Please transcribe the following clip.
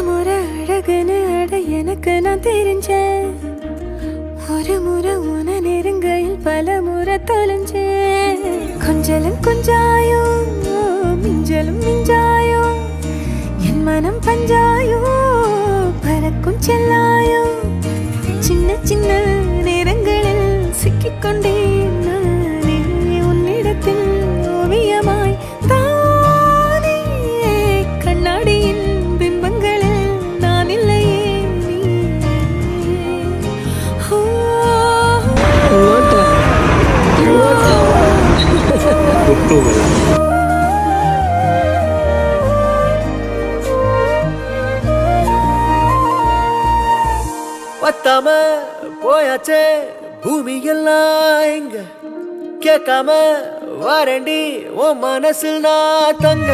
முறை அழகுன்னு அட எனக்கு நான் தெரிஞ்சேன். ஒரு முறை உன நெருங்கையில் பல முறை தொலைஞ்சேன். கொஞ்சலும் கொஞ்சாயோ மிஞ்சலும் மிஞ்சாயோ என் மனம் பஞ்சாயோ பறக்கும் செல்லாயோ சின்ன சின்ன நேரங்களில் சிக்கிக்கொண்டேன் நானே உன்னிடத்தில் ஓவியமாய் தானே கண்ணாடியின் பிம்பங்களில் நான் இல்லையே பத்தாம போயாச்சே பூமி எல்லாம் இங்க கேட்காம வாரண்டி உன் மனசில் நான் தங்க